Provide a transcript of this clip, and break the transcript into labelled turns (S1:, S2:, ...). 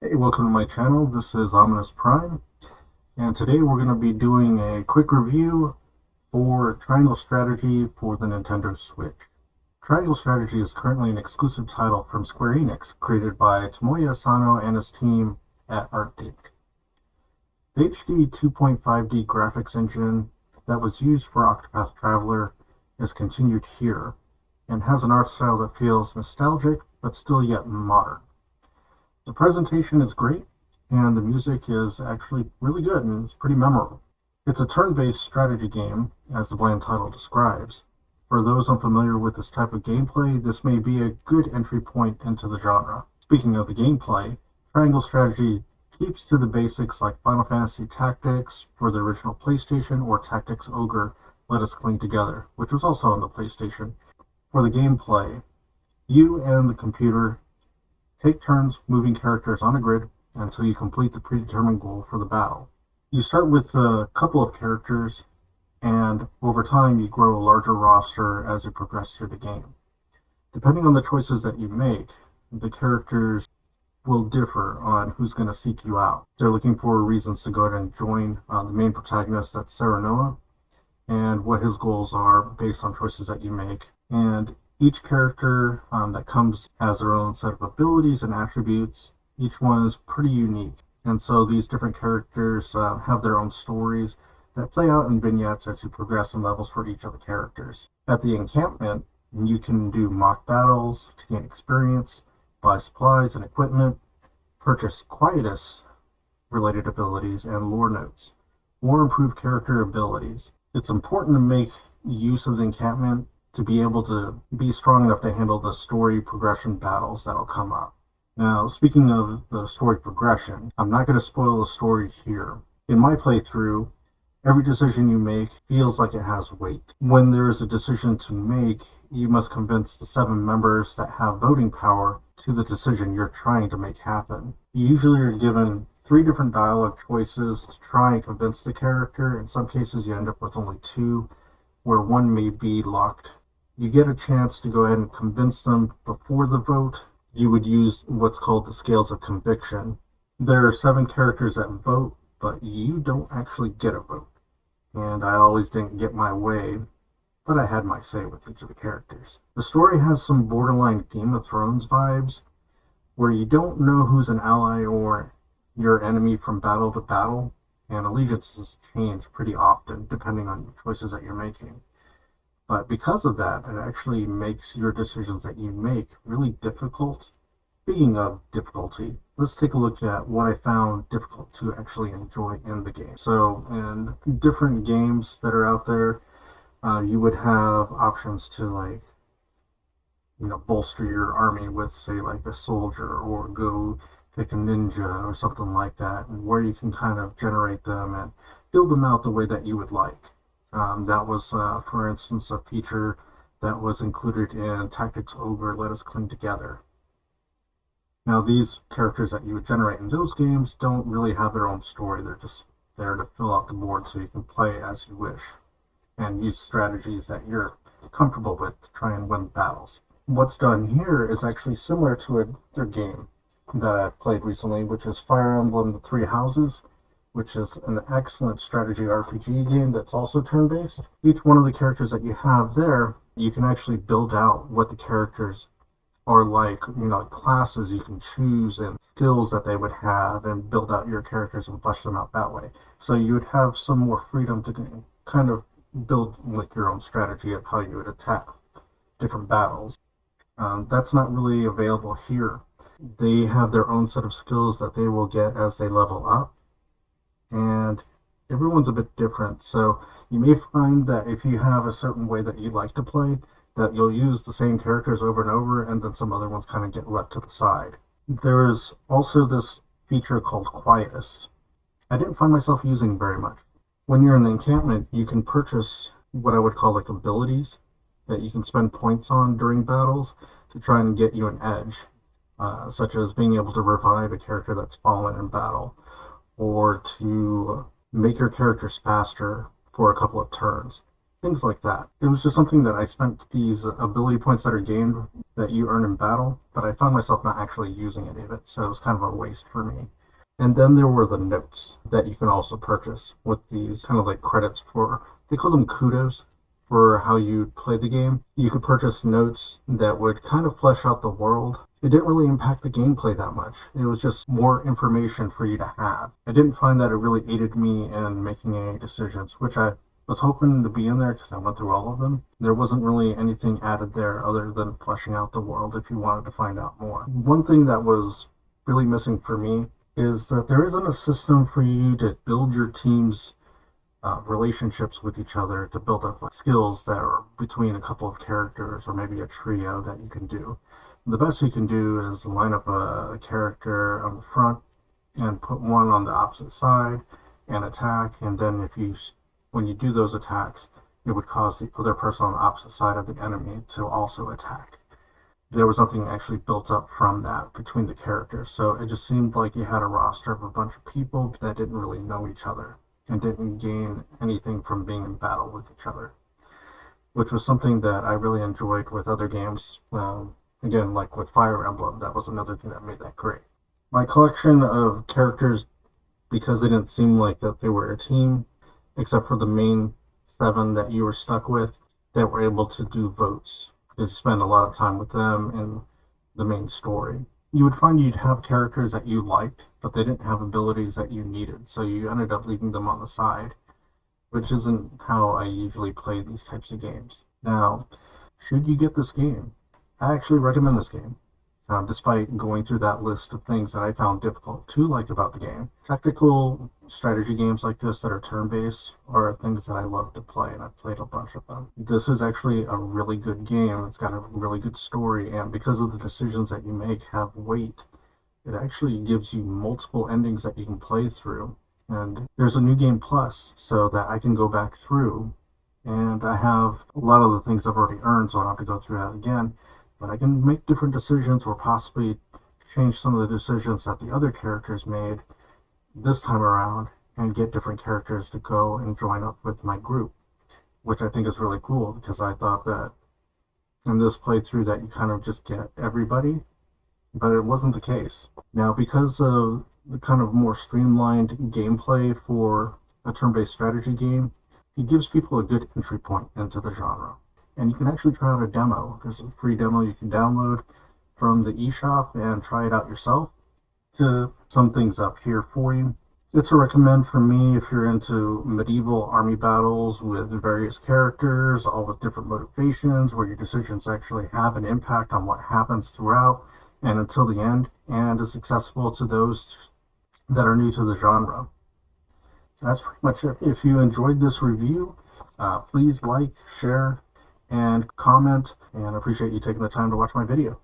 S1: Hey, welcome to my channel. This is Ominous Prime, and today we're going to be doing a quick review for Triangle Strategy for the Nintendo Switch. Triangle Strategy is currently an exclusive title from Square Enix, created by Tomoya Asano and his team at Arctic. The HD 2.5D graphics engine that was used for Octopath Traveler is continued here, and has an art style that feels nostalgic but still yet modern. The presentation is great, and the music is actually really good and it's pretty memorable. It's a turn-based strategy game, as the bland title describes. For those unfamiliar with this type of gameplay, this may be a good entry point into the genre. Speaking of the gameplay, Triangle Strategy keeps to the basics like Final Fantasy Tactics for the original PlayStation or Tactics Ogre Let Us Cling Together, which was also on the PlayStation. For the gameplay, you and the computer take turns moving characters on a grid until you complete the predetermined goal for the battle. You start with a couple of characters, and over time you grow a larger roster as you progress through the game. Depending on the choices that you make, the characters will differ on who's going to seek you out. They're looking for reasons to go ahead and join the main protagonist, that's Serenoa, and what his goals are based on choices that you make. And each character that comes has their own set of abilities and attributes. Each one is pretty unique. And so these different characters have their own stories that play out in vignettes as you progress in levels for each of the characters. At the encampment, you can do mock battles to gain experience, buy supplies and equipment, purchase quietus related abilities and lore notes, or improve character abilities. It's important to make use of the encampment to be able to be strong enough to handle the story progression battles that'll come up. Now, speaking of the story progression, I'm not going to spoil the story here. In my playthrough, every decision you make feels like it has weight. When there is a decision to make, you must convince the 7 members that have voting power to the decision you're trying to make happen. You usually are given 3 different dialogue choices to try and convince the character. In some cases, you end up with only 2, where one may be locked. You get a chance to go ahead and convince them before the vote. You would use what's called the scales of conviction. There are 7 characters that vote, but you don't actually get a vote. And I always didn't get my way, but I had my say with each of the characters. The story has some borderline Game of Thrones vibes, where you don't know who's an ally or your enemy from battle to battle, and allegiances change pretty often depending on the choices that you're making. But because of that, it actually makes your decisions that you make really difficult. Speaking of difficulty, let's take a look at what I found difficult to actually enjoy in the game. So in different games that are out there, you would have options to bolster your army with, say, like a soldier, or go pick a ninja or something like that, and where you can kind of generate them and build them out the way that you would like. That was, for instance, a feature that was included in Tactics Ogre Let Us Cling Together. Now, these characters that you would generate in those games don't really have their own story. They're just there to fill out the board so you can play as you wish and use strategies that you're comfortable with to try and win battles. What's done here is actually similar to another game that I've played recently, which is Fire Emblem The Three Houses, which is an excellent strategy RPG game that's also turn-based. Each one of the characters that you have there, you can actually build out what the characters are like, like classes you can choose and skills that they would have, and build out your characters and flesh them out that way. So you would have some more freedom to kind of build like your own strategy of how you would attack different battles. That's not really available here. They have their own set of skills that they will get as they level up, and everyone's a bit different. So you may find that if you have a certain way that you like to play, that you'll use the same characters over and over, and then some other ones kind of get left to the side. There's also this feature called quietus. I didn't find myself using very much. When you're in the encampment, you can purchase what I would call like abilities that you can spend points on during battles to try and get you an edge, such as being able to revive a character that's fallen in battle, or to make your characters faster for a couple of turns. things like that. It was just something that I spent these ability points that are gained that you earn in battle, but I found myself not actually using any of it, so it was kind of a waste for me. And then there were the notes that you can also purchase with these kind of like credits for, they call them kudos for how you play the game. You could purchase notes that would kind of flesh out the world. It didn't really impact the gameplay that much. It was just more information for you to have. I didn't find that it really aided me in making any decisions, which I was hoping to be in there because I went through all of them. There wasn't really anything added there other than fleshing out the world if you wanted to find out more. One thing that was really missing for me is that there isn't a system for you to build your team's relationships with each other, to build up like, skills that are between a couple of characters or maybe a trio that you can do. The best you can do is line up a character on the front and put one on the opposite side and attack, and then when you do those attacks, it would cause the other person on the opposite side of the enemy to also attack. There was nothing actually built up from that between the characters, so it just seemed like you had a roster of a bunch of people that didn't really know each other and didn't gain anything from being in battle with each other, which was something that I really enjoyed with other games. Again, like with Fire Emblem, that was another thing that made that great. My collection of characters, because they didn't seem like that they were a team, except for the main 7 that you were stuck with, that were able to do votes. You spend a lot of time with them in the main story. You would find you'd have characters that you liked, but they didn't have abilities that you needed, so you ended up leaving them on the side, which isn't how I usually play these types of games. Now, should you get this game? I actually recommend this game, despite going through that list of things that I found difficult to like about the game. Tactical strategy games like this that are turn-based are things that I love to play, and I've played a bunch of them. This is actually a really good game. It's got a really good story, and because of the decisions that you make have weight, it actually gives you multiple endings that you can play through. And there's a New Game Plus, so that I can go back through, and I have a lot of the things I've already earned, so I don't have to go through that again. But I can make different decisions or possibly change some of the decisions that the other characters made this time around and get different characters to go and join up with my group, which I think is really cool because I thought that in this playthrough that you kind of just get everybody, but it wasn't the case. Now, because of the kind of more streamlined gameplay for a turn-based strategy game, it gives people a good entry point into the genre. And you can actually try out a demo. There's a free demo you can download from the eShop and try it out yourself. To sum things up here for you, it's a recommend for me if you're into medieval army battles with various characters, all with different motivations, where your decisions actually have an impact on what happens throughout and until the end, and is accessible to those that are new to the genre. That's pretty much it. If you enjoyed this review, please like, share, and comment, and I appreciate you taking the time to watch my video.